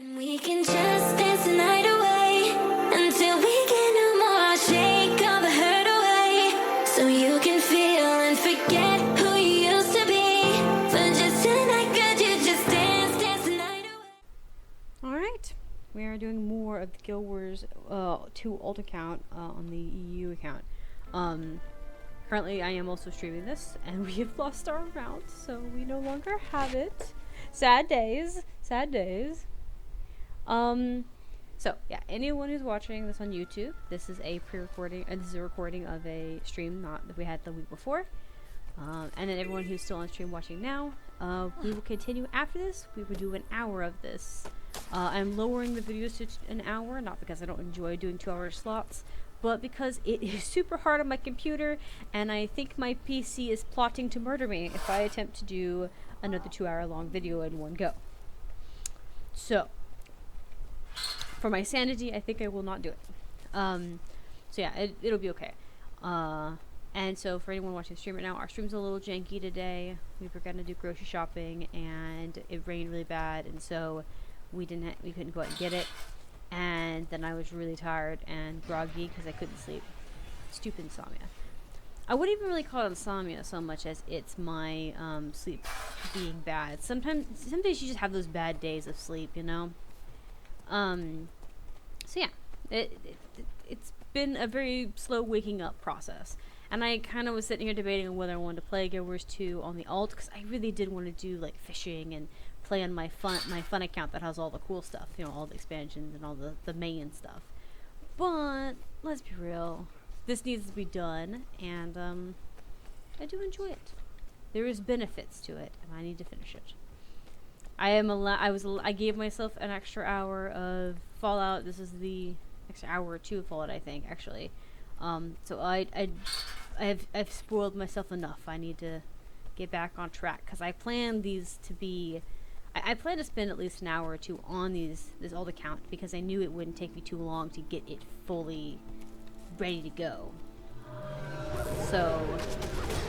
And we can just dance the night away until we get no more. Shake all the hurt away so you can feel and forget who you used to be. For just tonight, could you just dance the night away? Alright, we are doing more of the Guild Wars 2 alt account on the EU account. Currently I am also streaming this, and we have lost our amount, so we no longer have it. Sad days. Sad days. So yeah, anyone who's watching this on YouTube, this is a pre-recording, this is a recording of a stream not that we had the week before. And then everyone who's still on stream watching now, we will continue after this. We will do an hour of this. I'm lowering the videos to an hour, not because I don't enjoy doing 2-hour slots, but because it is super hard on my computer, and I think my PC is plotting to murder me if I attempt to do another 2-hour long video in one go. So, for my sanity, I think I will not do it. So yeah, it'll be okay. And so for anyone watching the stream right now, our stream's a little janky today. We were gonna do grocery shopping, and it rained really bad, and so we couldn't go out and get it. And then I was really tired and groggy because I couldn't sleep. Stupid insomnia. I wouldn't even really call it insomnia so much as it's my sleep being bad. Some days you just have those bad days of sleep, you know? So yeah, it's been a very slow waking up process. And I kind of was sitting here debating on whether I wanted to play Guild Wars 2 on the alt, because I really did want to do like fishing and play on my fun account that has all the cool stuff, you know, all the expansions and all the main stuff. But let's be real, this needs to be done, and I do enjoy it. There is benefits to it, and I need to finish it. I gave myself an extra hour of Fallout. This is the extra hour or two of Fallout, I think, actually. So I've spoiled myself enough. I need to get back on track, because I plan these to be. I plan to spend at least an hour or two on this alt account, because I knew it wouldn't take me too long to get it fully ready to go. So,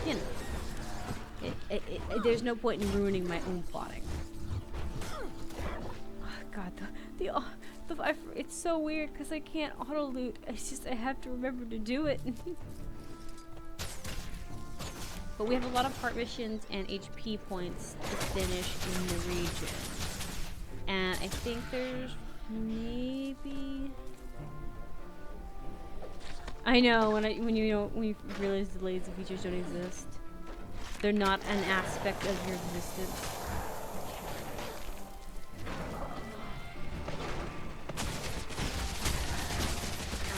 you know, there's no point in ruining my own plotting. God, it's so weird because I can't auto loot. It's just I have to remember to do it. But we have a lot of heart missions and HP points to finish in the region, and I think there's maybe. I know when you realize the lazy features don't exist, they're not an aspect of your existence.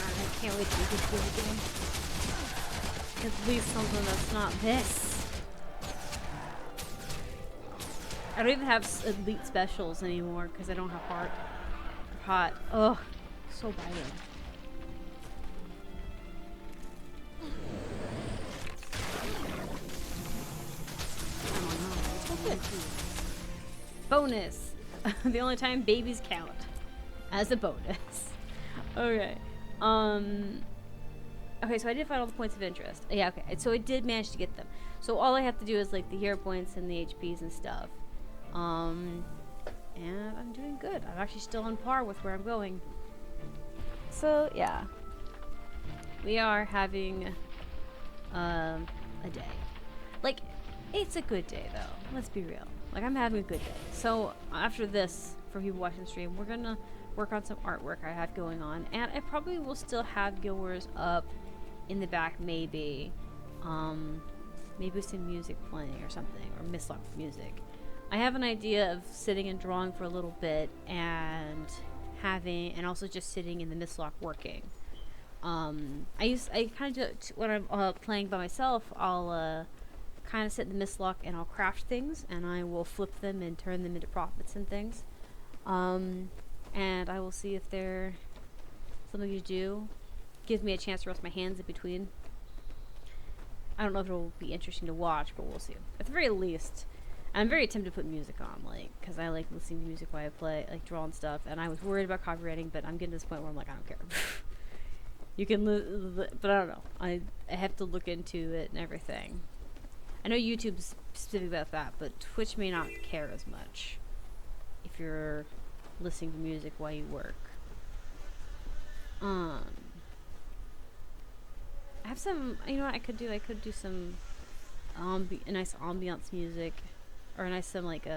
I can't wait to get this good again. At least something that's not this. I don't even have elite specials anymore because I don't have heart. Hot. Ugh. So biting. I don't know. Bonus. The only time babies count as a bonus. Okay. Okay, so I did find all the points of interest. Yeah, okay. So I did manage to get them. So all I have to do is like the hero points and the HPs and stuff. And I'm doing good. I'm actually still on par with where I'm going. So yeah. We are having a day. Like, it's a good day though. Let's be real. Like, I'm having a good day. So after this, for people watching the stream, we're gonna work on some artwork I have going on, and I probably will still have Guild Wars up in the back, maybe maybe with some music playing or something, or Mistlock music. I have an idea of sitting and drawing for a little bit, and also just sitting in the Mistlock working. I kind of do, when I'm playing by myself, I'll kind of sit in the Mistlock and I'll craft things, and I will flip them and turn them into profits and things. And I will see if they're something to do. Gives me a chance to rest my hands in between. I don't know if it'll be interesting to watch, but we'll see. At the very least, I'm very tempted to put music on, like, because I like listening to music while I play, like, draw and stuff. And I was worried about copywriting, but I'm getting to this point where I'm like, I don't care. You can, but I don't know. I have to look into it and everything. I know YouTube's specific about that, but Twitch may not care as much if you're listening to music while you work. I have some, you know what I could do? I could do some a nice ambiance music, or a nice some like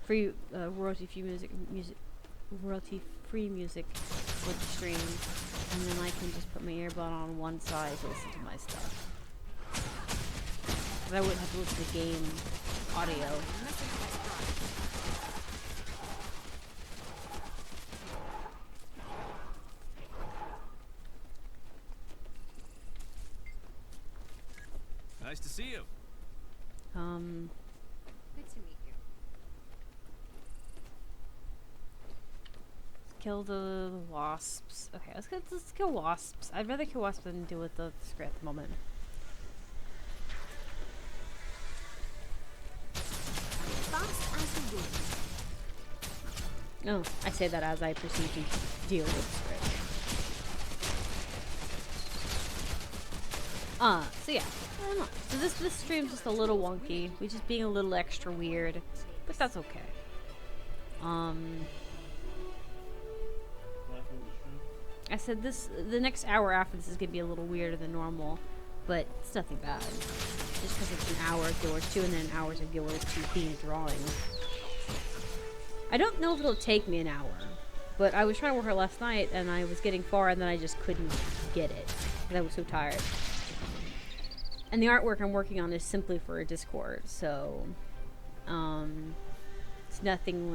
free royalty-free music with the stream, and then I can just put my earbud on one side to listen to my stuff. But I wouldn't have to listen to game audio. Nice to see you. Good to meet you. Kill the wasps. Okay, let's kill wasps. I'd rather kill wasps than deal with the script at the moment. Fast as the wind. No, I say that as I proceed to deal with the script. So yeah, I don't know. So this stream's just a little wonky. We're just being a little extra weird, but that's okay. I said the next hour after this is gonna be a little weirder than normal, but it's nothing bad. Just because it's an hour of Guild Wars 2 and then hours of Guild Wars 2 themed drawing. I don't know if it'll take me an hour, but I was trying to work it last night and I was getting far and then I just couldn't get it because I was so tired. And the artwork I'm working on is simply for a Discord, so it's nothing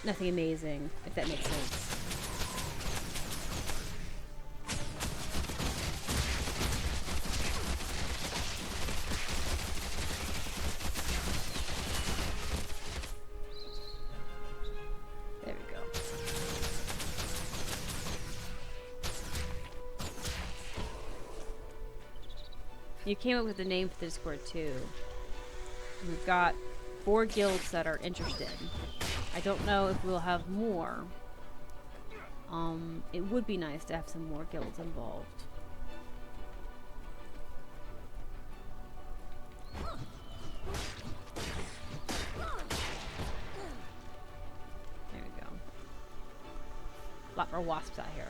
amazing, if that makes sense. There we go. You came up with the name for the Discord too. We've got 4 guilds that are interested. I don't know if we'll have more. It would be nice to have some more guilds involved. There we go. A lot more wasps out here.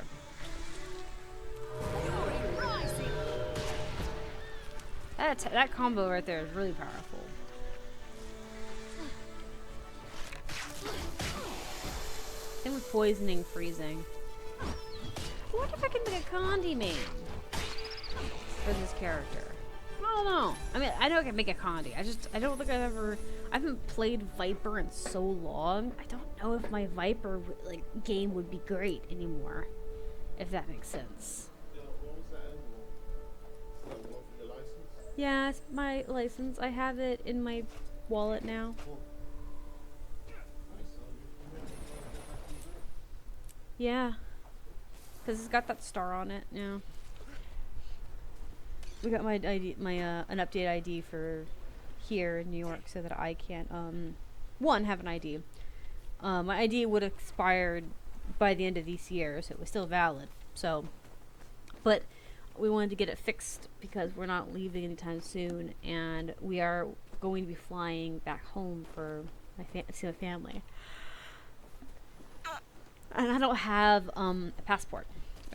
That combo right there is really powerful. Same with poisoning, freezing. I wonder if I can make a Condi main for this character. I don't know. I mean, I know I can make a Condi. I don't think I haven't played Viper in so long. I don't know if my Viper game would be great anymore, if that makes sense. Yeah, it's my license. I have it in my wallet now. Yeah, because it's got that star on it now. We got my ID, an update ID for here in New York, so that I can have an ID. My ID would have expired by the end of this year, so it was still valid. So, but we wanted to get it fixed because we're not leaving anytime soon, and we are going to be flying back home for see my family. And I don't have a passport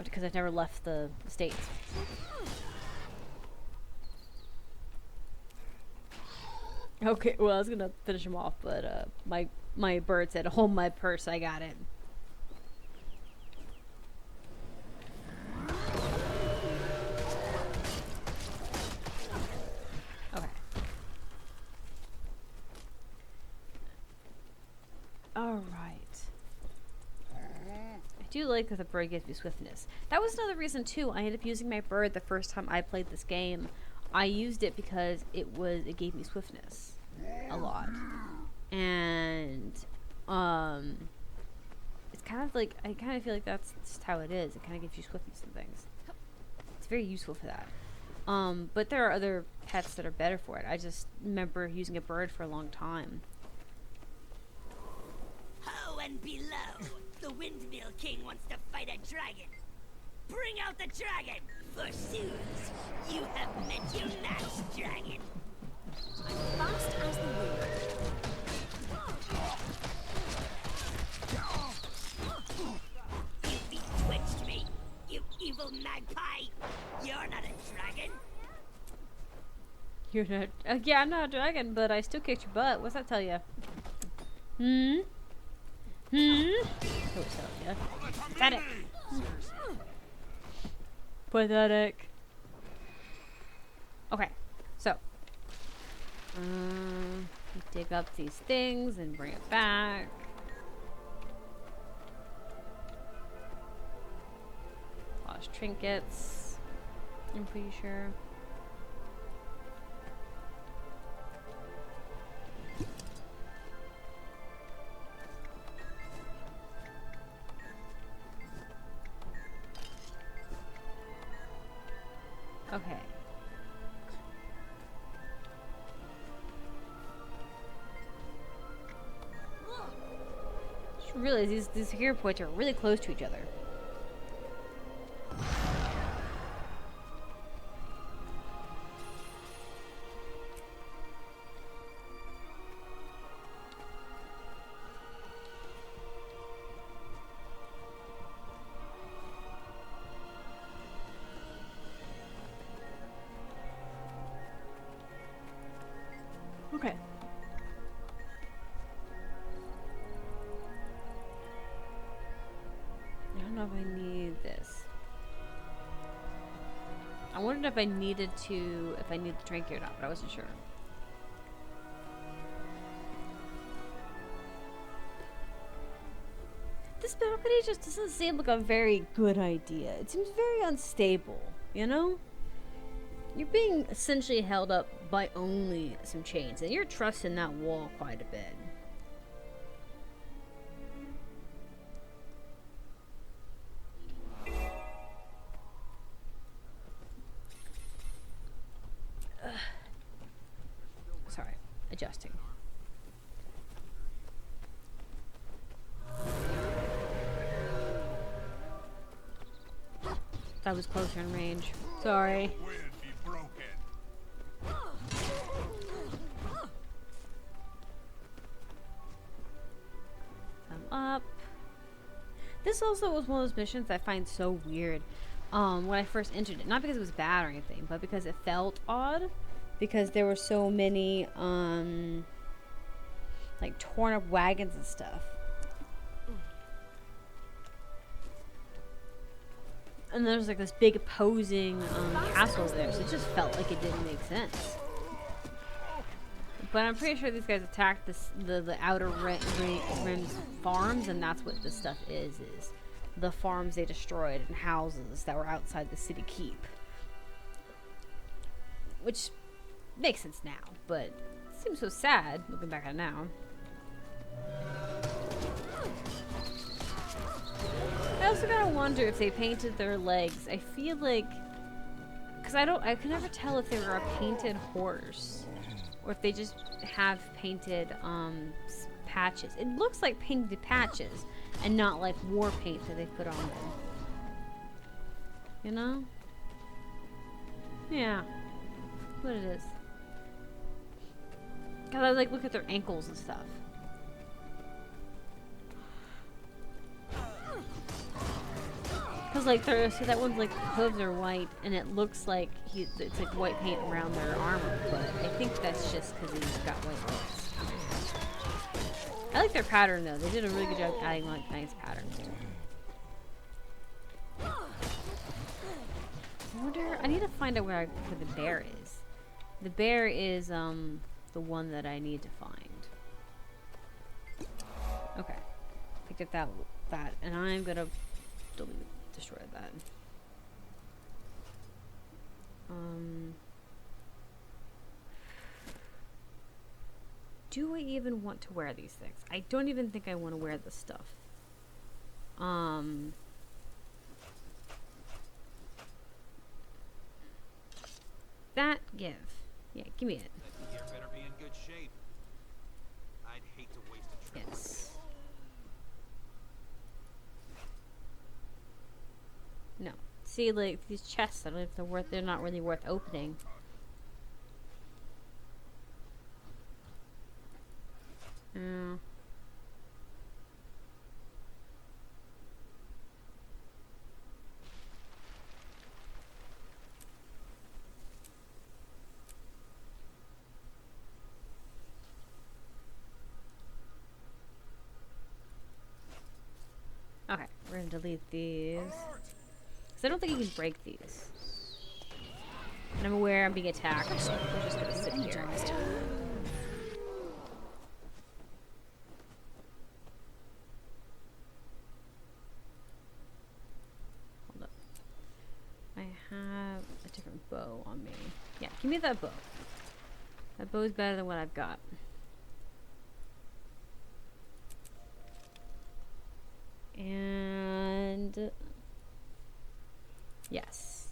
because I've never left the States. Okay, well I was gonna finish him off, but my bird said, "Hold my purse, I got it." Okay. All right. I do like that the bird gives me swiftness. That was another reason too. I ended up using my bird the first time I played this game. I used it because it gave me swiftness a lot, and it's kind of like I kind of feel like that's just how it is. It kind of gives you swiftness and things. It's very useful for that. But there are other pets that are better for it. I just remember using a bird for a long time. Ho and below, the Windmill King wants to fight a dragon. Bring out the dragon, forsooth. You have met your match, dragon. I'm fast as the wind. magpie! You're not a dragon! You're not. Yeah, I'm not a dragon, but I still kicked your butt. What's that tell you? Hmm. What tell you? Pathetic. Pathetic. Okay, so dig up these things and bring it back. Lost trinkets. I'm pretty sure. Okay. Just realize these hero points are really close to each other. Okay. I don't know if I need this. I wondered if I needed the trinket or not, but I wasn't sure. This balcony just doesn't seem like a very good idea. It seems very unstable, you know? You're being essentially held up by only some chains, and you're trusting that wall quite a bit. Ugh. Sorry, adjusting. That was closer in range. Sorry. Up. This also was one of those missions I find so weird when I first entered it. Not because it was bad or anything, but because it felt odd. Because there were so many like torn up wagons and stuff. And there's like this big opposing castle there, so it just felt like it didn't make sense. But I'm pretty sure these guys attacked the outer rim's farms, and that's what this stuff is the farms they destroyed and houses that were outside the city keep. Which makes sense now, but it seems so sad looking back at it now. I also gotta wonder if they painted their legs. I feel like, because I can never tell if they were a painted horse or if they just have painted patches. It looks like painted patches and not like war paint that they put on them. You know? Yeah. What it is. Cause I like look at their ankles and stuff. Cause like see that one's like the hooves are white and it looks like it's like white paint around their armor, but I think that's just cause he's got white legs. I like their pattern though. They did a really good job adding like nice patterns to it. I wonder, I need to find out where the bear is. The bear is the one that I need to find. Okay. Picked up that and I'm gonna destroy that. Do I even want to wear these things? I don't even think I want to wear this stuff. That give. Yeah, give me it. That gear better be in good shape. I'd hate to waste a trip. Yes. No. See, like these chests, I don't know if they're worth. They're not really worth opening. We're gonna delete these. Because I don't think you can break these. And I'm aware I'm being attacked, so we're just gonna sit here. Hold up. I have a different bow on me. Yeah, give me that bow. That bow is better than what I've got. And yes,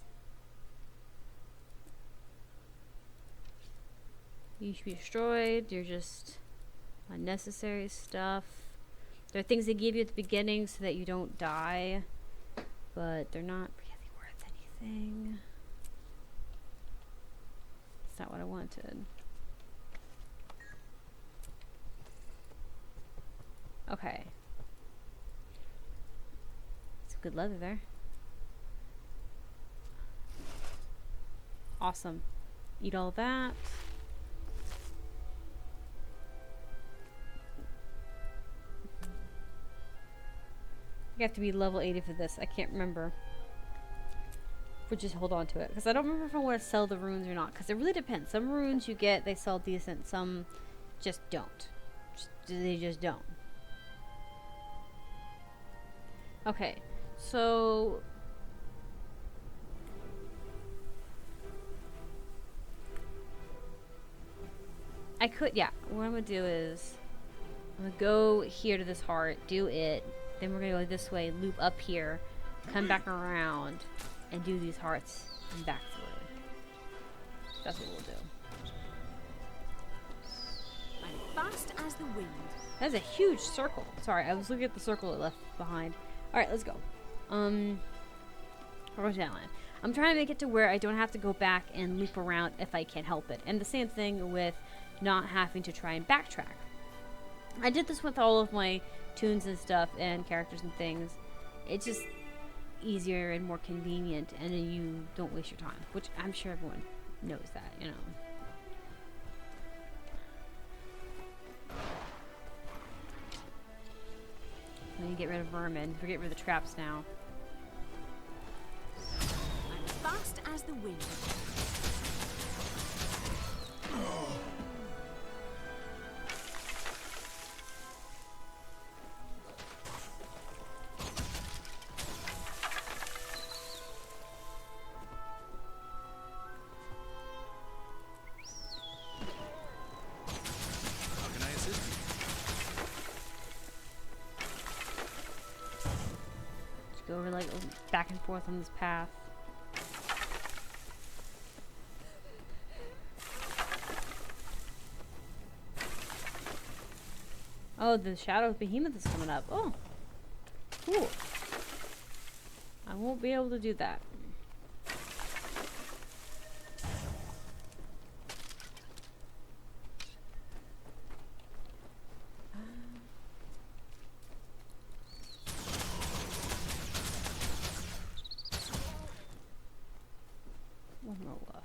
you should be destroyed. You're just unnecessary stuff. There are things they give you at the beginning so that you don't die, but they're not really worth anything. It's not what I wanted. Okay. Some good leather there. Awesome. Eat all that. You have to be level 80 for this. I can't remember. But just hold on to it. Because I don't remember if I want to sell the runes or not. Because it really depends. Some runes you get, they sell decent. Some just don't. They just don't. Okay. So... I could, yeah. What I'm going to do is... I'm going to go here to this heart. Do it. Then we're going to go this way. Loop up here. Come back around. And do these hearts. And back through. That's what we'll do. I'm fast as the wind. That's a huge circle. Sorry, I was looking at the circle it left behind. Alright, let's go. Roseland. I'm trying to make it to where I don't have to go back and loop around if I can help it. And the same thing with not having to try and backtrack. I did this with all of my tunes and stuff and characters and things. It's just easier and more convenient, and then you don't waste your time, which I'm sure everyone knows that, you know. Then you get rid of vermin. Forget rid of the traps now. I'm fast as the wind. How can I assist you? Just go over like back and forth on this path. Oh, the Shadow of Behemoth is coming up. Oh, cool. I won't be able to do that. One more wolf.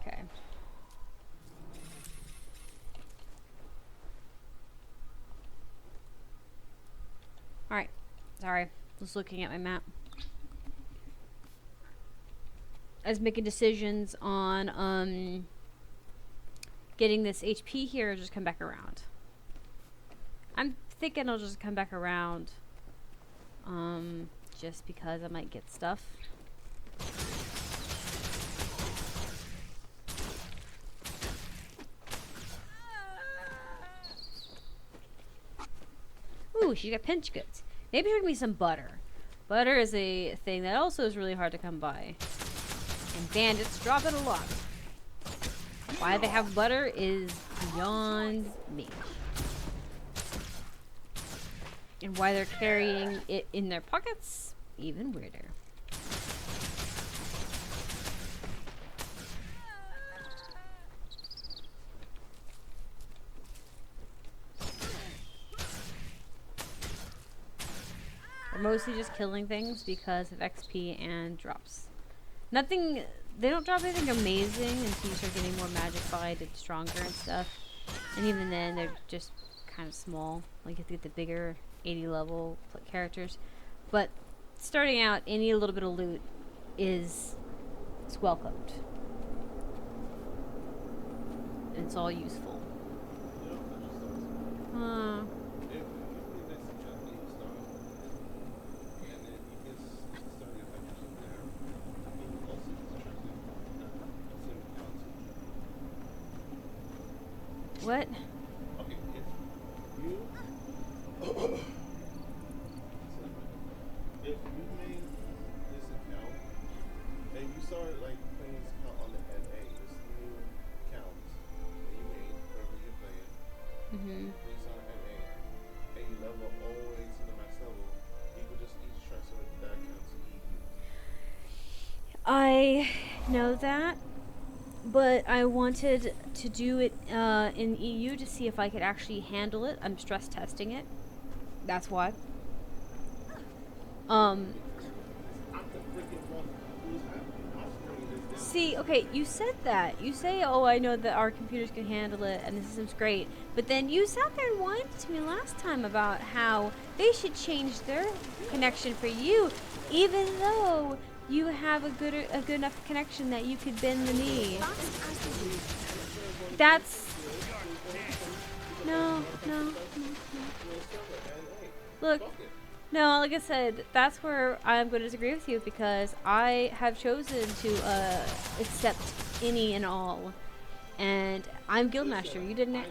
Okay. Alright. Sorry. Just looking at my map. I was making decisions on getting this HP here or just come back around. I'm thinking I'll just come back around. Just because I might get stuff. Ooh, she got pinch goods. Maybe bring me some butter. Butter is a thing that also is really hard to come by. And bandits drop it a lot. Why they have butter is beyond me. And why they're carrying it in their pockets, even weirder. We're mostly just killing things because of XP and drops. Nothing, they don't drop anything amazing until you start getting more magified and stronger and stuff. And even then, they're just kind of small. Like, you have to get the bigger 80 level characters. But starting out, any little bit of loot is welcomed. And it's all useful. What? Okay, if you made this account and you started like playing this account on the NA, this new account that you made, wherever you're playing, based on NA, and you level all the way to the max level, you could just easily transfer that account to EU. I know that, but I wanted to do it in EU to see if I could actually handle it. I'm stress testing it. That's why. See, okay, you said that. You say, oh, I know that our computers can handle it and the system's great. But then you sat there and whined to me last time about how they should change their connection for you, even though you have a good enough connection that you could bend the knee. That's... No. Look, no, like I said, that's where I'm going to disagree with you, because I have chosen to accept any and all. And I'm Guildmaster. You didn't...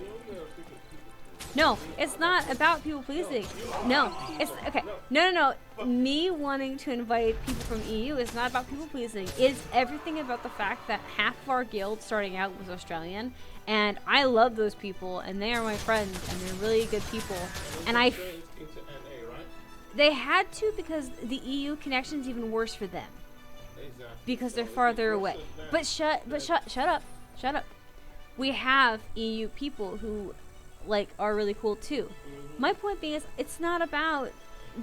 No, it's not about people pleasing. No, it's... Okay, no. Me wanting to invite people from EU is not about people pleasing. It's everything about the fact that half of our guild starting out was Australian. And I love those people, and they are my friends, and they're really good people. And they had to, because the EU connection is even worse for them. Because they're farther away. But shut up. We have EU people who, like, are really cool too. My point being is, it's not about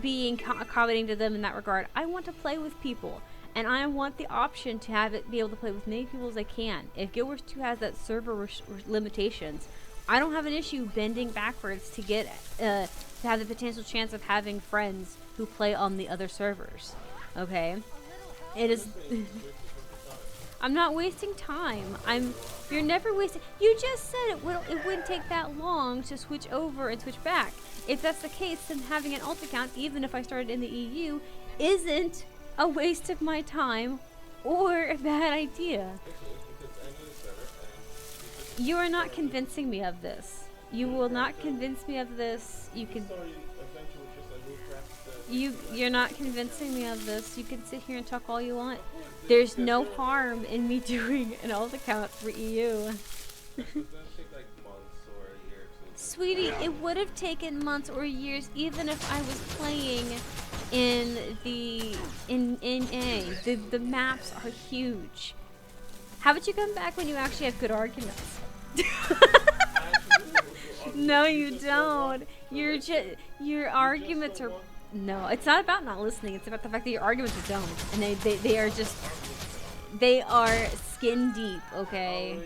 being accommodating to them in that regard. I want to play with people. And I want the option to have it be able to play with many people as I can. If Guild Wars 2 has that server limitations, I don't have an issue bending backwards to get to have the potential chance of having friends who play on the other servers. Okay, it is. I'm not wasting time. You're never wasting. You just said it wouldn't take that long to switch over and switch back. If that's the case, then having an alt account, even if I started in the EU, isn't a waste of my time or a bad idea. You are not convincing me of this. You will not convince me of this. You're not convincing me of this. You can sit here and talk all you want. There's no harm in me doing an alt account for EU. Sweetie, it would have taken months or years even if I was playing in NA. The maps are huge. How about you come back when you actually have good arguments? No, you don't. Your arguments are... No, it's not about not listening. It's about the fact that your arguments are dumb. And they are just... They are skin deep, okay?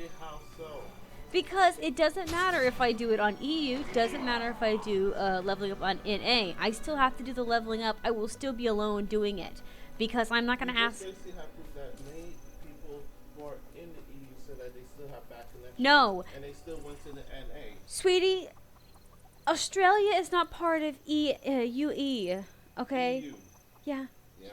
Because it doesn't matter if I do it on EU, doesn't matter if I do leveling up on NA. I still have to do the leveling up. I will still be alone doing it. Because I'm not going to ask... No. And they still went to the NA. Sweetie, Australia is not part of UE, okay? EU.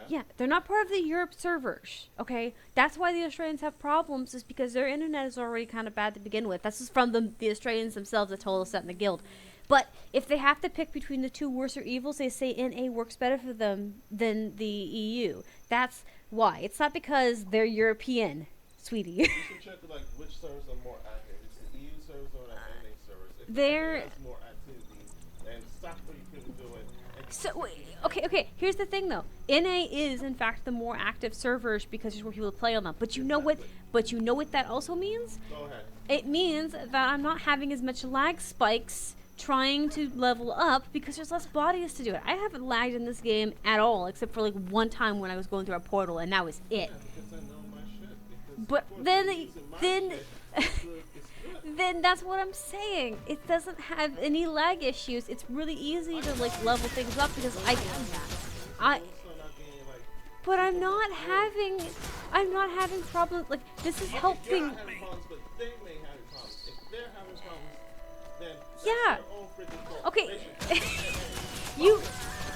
Yeah, they're not part of the Europe servers, okay? That's why the Australians have problems, is because their internet is already kind of bad to begin with. That's just from the Australians themselves that told us that in the guild. But if they have to pick between the two worser evils, they say NA works better for them than the EU. That's why. It's not because they're European, sweetie. You should check like which servers are more active. It's the EU servers or the NA servers. If they're more activity, and stop what you can do it. So wait, okay. Here's the thing, though. NA is, in fact, the more active servers because there's more people to play on them. But you know what? But you know what that also means? Go ahead. It means that I'm not having as much lag spikes trying to level up because there's less bodies to do it. I haven't lagged in this game at all, except for like one time when I was going through a portal, and that was it. But then then that's what I'm saying. It doesn't have any lag issues. It's really easy to like level things up because I, So not getting like. but I'm not having problems. Like this is You're helping. not having problems, but they may have problems. If they're having problems, then that's Yeah. their own freaking fault. Okay. They should- You,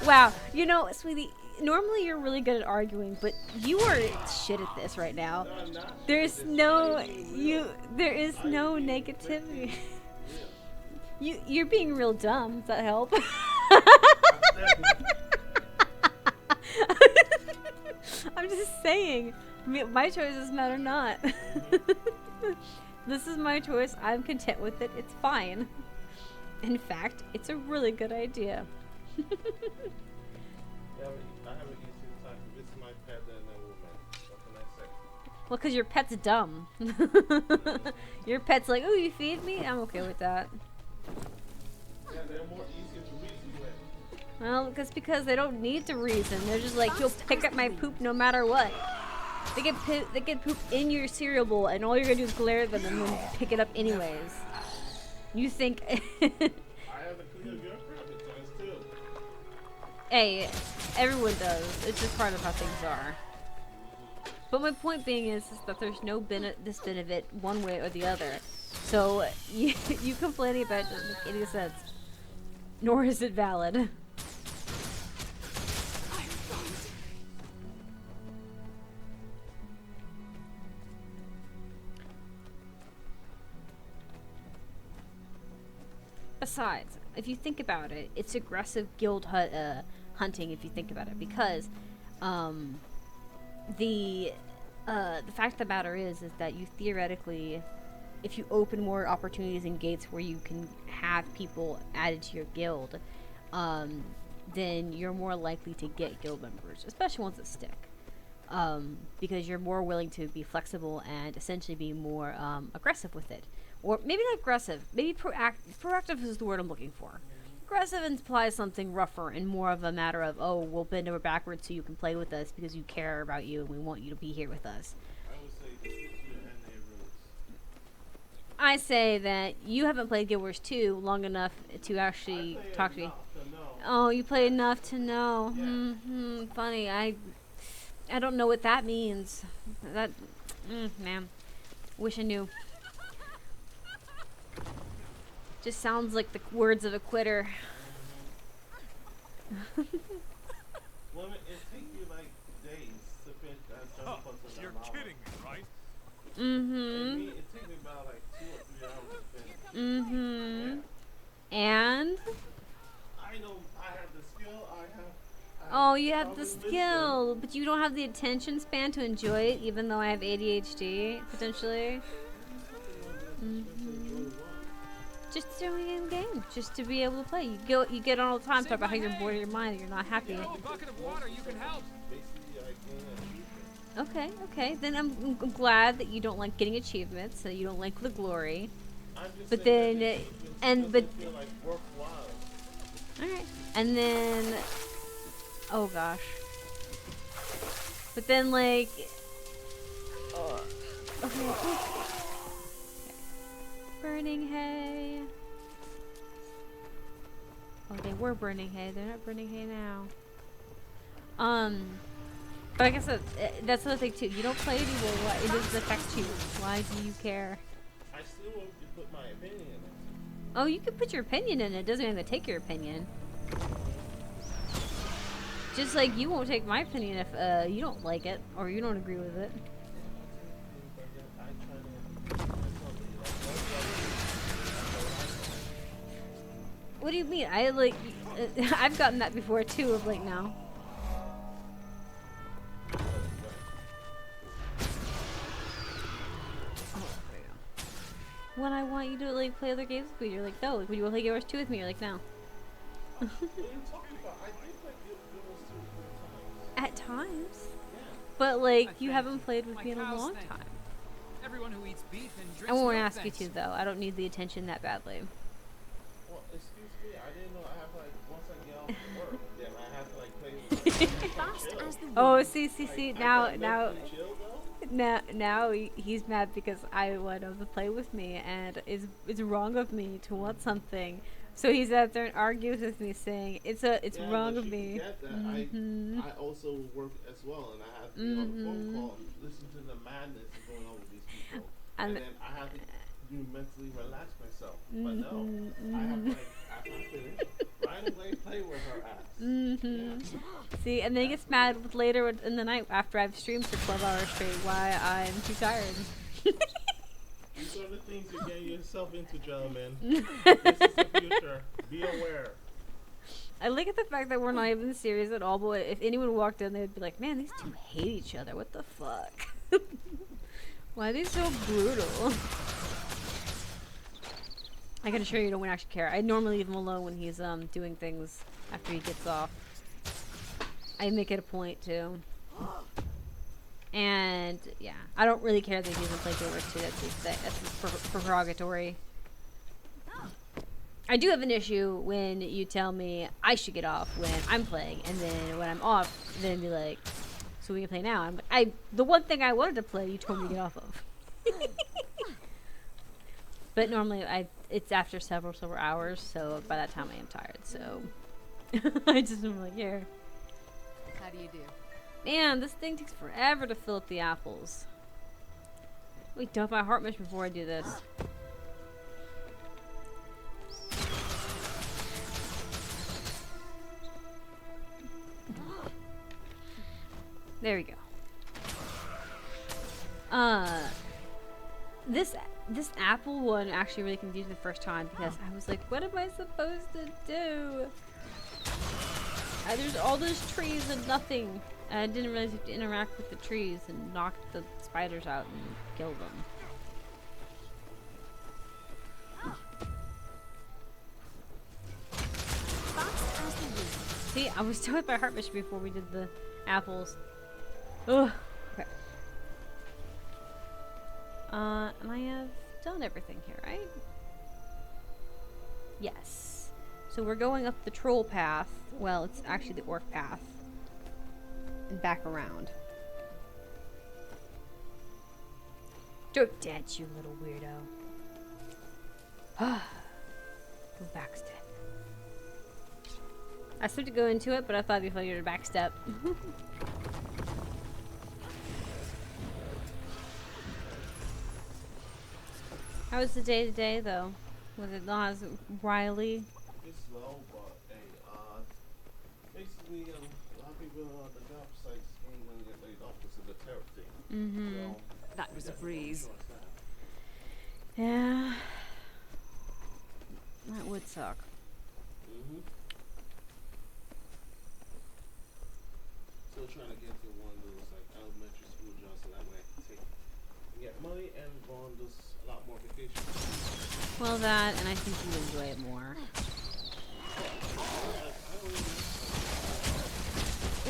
wow. You know, sweetie. Normally you're really good at arguing, but you are shit at this right now. I'm not. There's no There is no negativity. You're being real dumb. Does that help? I'm just saying, my choices matter not. This is my choice. I'm content with it. It's fine. In fact, it's a really good idea. Yeah, I have an easier time. This is my pet than a woman. What can I say? Well, because your pet's dumb. Your pet's like, "Ooh, you feed me? I'm okay with that." Yeah, they're more easier to reason with. Well, because they don't need to reason. They're just like, "You'll pick up my poop no matter what." They get poop in your cereal bowl, and all you're gonna do is glare at them and then pick it up anyways. You think? I have to clean up your crap at times too. Hey, everyone does. It's just part of how things are. But my point being is that there's no benefit one way or the other. So you complaining about it doesn't make any sense. Nor is it valid. Besides, if you think about it, it's aggressive guild hunting. If you think about it, because the fact of the matter is that you theoretically, if you open more opportunities and gates where you can have people added to your guild, then you're more likely to get guild members, especially ones that stick, because you're more willing to be flexible and essentially be more aggressive with it. Or maybe not aggressive, maybe proactive is the word I'm looking for. Aggressive implies something rougher and more of a matter of, oh, we'll bend over backwards so you can play with us because you care about you and we want you to be here with us. I would say this is your NA rules. I say that you haven't played Guild Wars 2 long enough to actually I play talk to me. enough to know. Oh, you play enough to know. Yeah. Funny. I don't know what that means. That, man. Wish I knew. Just sounds like the words of a quitter. Well, it takes you like days to finish that jump plus in You're that novel. kidding me, right? And me, it takes me about like 2 or 3 hours to finish. Yeah. And? I know I have the skill, I have Oh, you have the probably wisdom. skill, but you don't have the attention span to enjoy it, even though I have ADHD, potentially. Just doing in game, just to be able to play. You get on all the time, talk about how you're bored of your mind, and you're not happy. Oh, bucket of water, you can help. Basically, I gain achievement. Okay. Then I'm glad that you don't like getting achievements, that you don't like the glory. I'm just But saying then, that it doesn't but feel like worthwhile. alright. And then, oh gosh. But then like, okay. Burning hay. Oh, they were burning hay. They're not burning hay now. But I guess that's another thing too. You don't play anymore. Why? It doesn't affect you. Why do you care? I still want to put my opinion in it. Oh, you can put your opinion in it. It doesn't mean they take your opinion. Just like you won't take my opinion if you don't like it or you don't agree with it. But then I try to What do you mean? I like I've gotten that before too. Of like no. When I want you to like play other games with me, you're like no. Like when you want to play Guild Wars 2 with me, you're like no. What are you talking about? I did play Guild Wars 2 At times, Yeah. but like I you thank haven't you. played with My me in a cows long thank time. you. Everyone who eats beef and drinks I won't milk ask you thanks to though. I don't need the attention that badly. Well, excuse me. I didn't know I have like once I get off work, then I have to like play with Fast as the wind. Oh, see. Now. chill though. now he's mad because I want him to play with me, and it's wrong of me to want something. So he's out there and argues with me, saying it's wrong of me. Forget that I also work as well, and I have to be on the phone call, listen to the madness that's going on with these people, and then I have to mentally relax myself. But no, I have like after I finish, right away play with her ass. Yeah. See, and then he gets mad later in the night after I've streamed for 12 hours straight why I'm too tired. These are the things you're getting yourself into, gentlemen. This is the future. Be aware. I look at the fact that we're not even serious at all, but if anyone walked in, they'd be like, man, these two hate each other. What the fuck? Why are they so brutal? I can assure you don't actually care. I normally leave him alone when he's doing things after he gets off. I make it a point to. And yeah, I don't really care that he doesn't play Guild Wars 2. That's prerogatory. I do have an issue when you tell me I should get off when I'm playing, and then when I'm off, then be like, so we can play now. I'm like, the one thing I wanted to play, you told me to get off of. But normally it's after several hours, so by that time I am tired. So I just am like, here. How do you do? Man, this thing takes forever to fill up the apples. Wait, dump my heart mission before I do this. There we go. This apple one actually really confused me the first time because I was like, what am I supposed to do? There's all those trees and nothing. And I didn't realize you have to interact with the trees and knock the spiders out and kill them. Fast as the wind. See, I was done with my heart mission before we did the apples. Ugh. Okay. And I have done everything here, right? Yes. So we're going up the troll path. Well, it's actually the orc path. And back around. Don't dance, you little weirdo. Go backstep. I started to go into it, but I thought it'd be funnier to backstep. How was the day today, though? Was it not as wily? It's slow, but hey, basically, a lot of people on the job sites ain't gonna get laid off because of the tariff thing. So, That was a breeze. Yeah. That would suck. Still trying to get to one of those like elementary school jobs so that way I can get money and go on those a lot more vacations. Well, that, and I think you enjoy it more.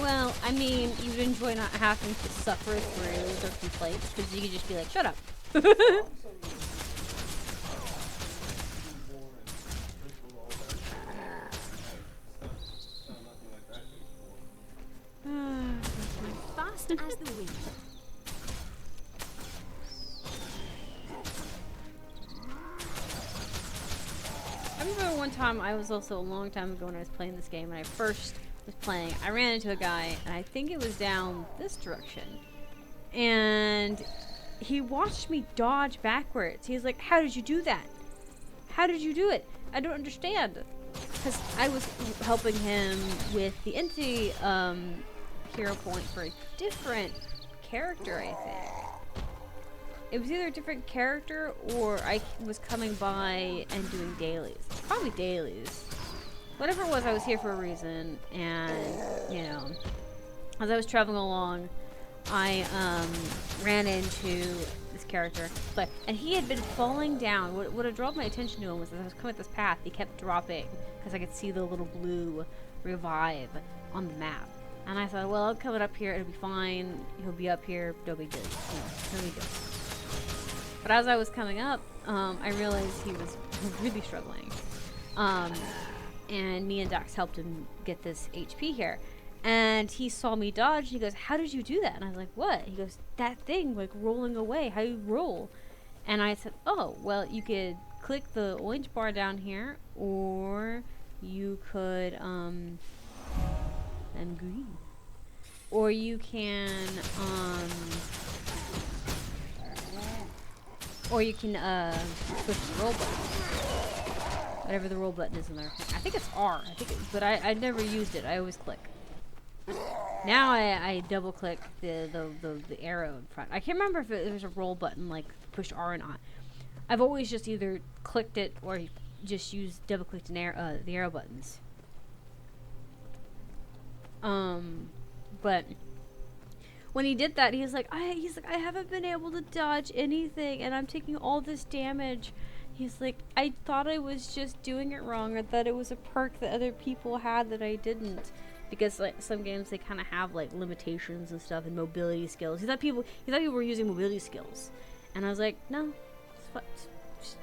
Well, I mean, you'd enjoy not having to suffer through their complaints, because you could just be like, shut up. Fast as the wind. I remember one time, I was also a long time ago when I was playing this game, when I first was playing, I ran into a guy, and I think it was down this direction, and he watched me dodge backwards. He's like, how did you do that? How did you do it? I don't understand. Because I was helping him with the entity hero point for a different character, I think. It was either a different character or I was coming by and doing dailies. Probably dailies. Whatever it was, I was here for a reason, and, you know, as I was traveling along, I ran into this character, and he had been falling down. What had drawn my attention to him was as I was coming up this path, he kept dropping, because I could see the little blue revive on the map. And I thought, well, I'm coming up here, it'll be fine, he'll be up here, no big deal, you know, no big deal. But as I was coming up, I realized he was really struggling. And me and Dax helped him get this HP here. And he saw me dodge, and he goes, "How did you do that?" And I was like, "What?" He goes, "That thing, like, rolling away. How you roll?" And I said, "Oh, well, you could click the orange bar down here, or you could, and green. Or you can, push the roll button. Whatever the roll button is in there. I think it's R. But I never used it. I always click. Now I double click the arrow in front. I can't remember if there's a roll button like push R or not. I've always just either clicked it or just used double clicked the arrow buttons. But when he did that, he's like, I haven't been able to dodge anything, and I'm taking all this damage. He's like, I thought I was just doing it wrong, or that it was a perk that other people had that I didn't. Because like some games, they kind of have like limitations and stuff and mobility skills. He thought people were using mobility skills, and I was like, no, it's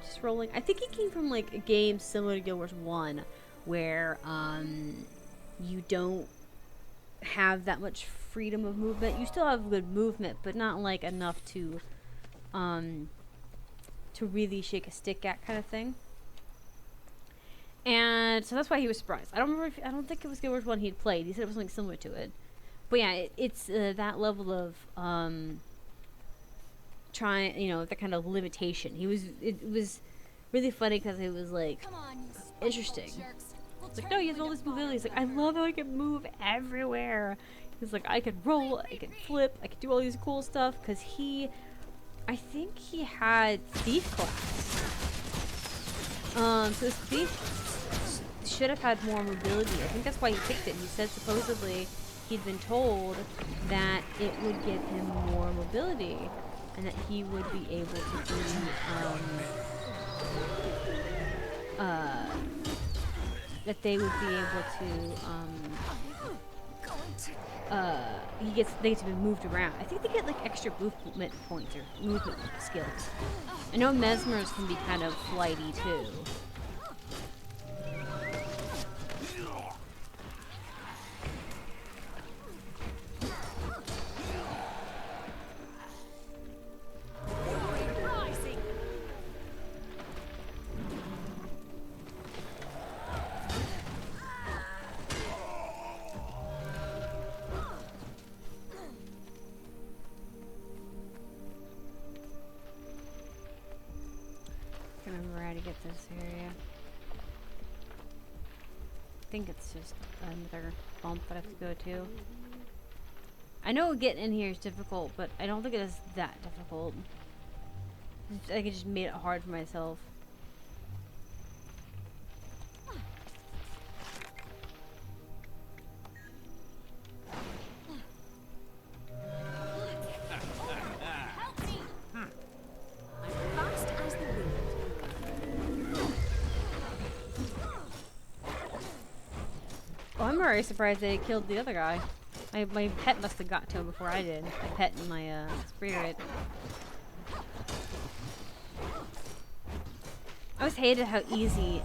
just rolling. I think it came from like a game similar to Guild Wars 1, where you don't have that much freedom of movement. You still have good movement, but not like enough to really shake a stick at kind of thing. And so that's why he was surprised. I don't think it was Guild Wars 1 he'd played. He said it was something similar to it. But yeah, it's that level of trying, that kind of limitation. It was really funny because it was like interesting. It's like, no, he has all this mobility. He's like, I love how I can move everywhere. He's like, I could roll, I could flip, I could do all these cool stuff, because I think he had Thief class. So his Thief should have had more mobility. I think that's why he picked it. He said supposedly he'd been told that it would give him more mobility, and that he would be able to do, that they would be able to, they get to be moved around. I think they get like extra movement points or movement skills. I know Mesmers can be kind of flighty too. Remember how to get this area. I think it's just another bump that I have to go to. I know getting in here is difficult, but I don't think it is that difficult. I think I just made it hard for myself. Oh, I'm very surprised they killed the other guy. My pet must have got to him before I did. My pet and my spirit. I always hated how easy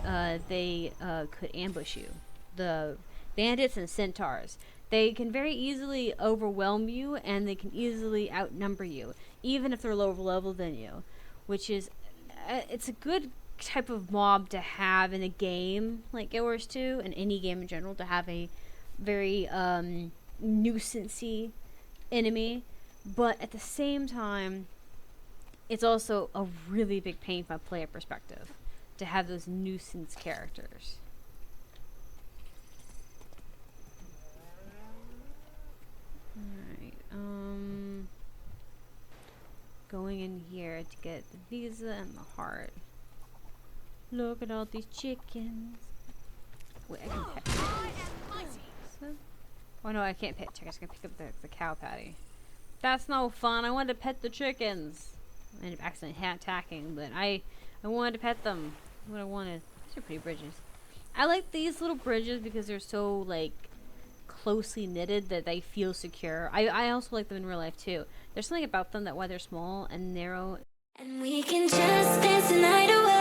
they could ambush you. The bandits and centaurs. They can very easily overwhelm you, and they can easily outnumber you, even if they're lower level than you. Which is, it's a good type of mob to have in a game like Guild Wars 2, and any game in general, to have a very nuisance-y enemy. But at the same time, it's also a really big pain from a player perspective to have those nuisance characters. Alright, going in here to get the visa and the heart. Look at all these chickens. Wait, I can pet. Oh no, I can't pet chickens. I can pick up the cow patty. That's no fun. I wanted to pet the chickens. I ended up accidentally attacking, but I wanted to pet them. What I wanted. These are pretty bridges. I like these little bridges because they're so like closely knitted that they feel secure. I also like them in real life too. There's something about them that why they're small and narrow. And we can just dance the night away.